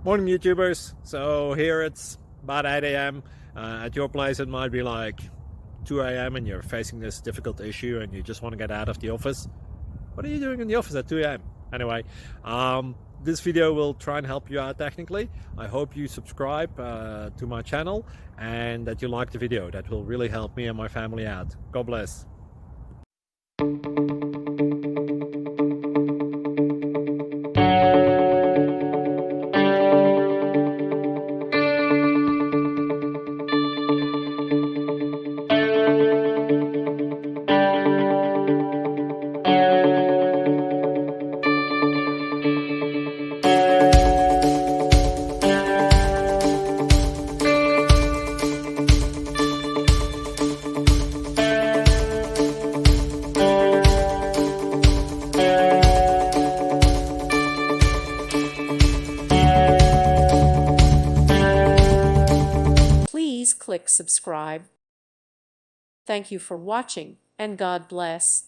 Morning YouTubers. So here it's about 8 a.m. At your place it might be like 2 a.m. and you're facing this difficult issue and you just want to get out of the office. What are you doing in the office at 2 a.m.? Anyway, this video will try and help you out technically. I hope you subscribe to my channel and that you like the video. That will really help me and my family out. God bless. Please click subscribe. Thank you for watching, and God bless.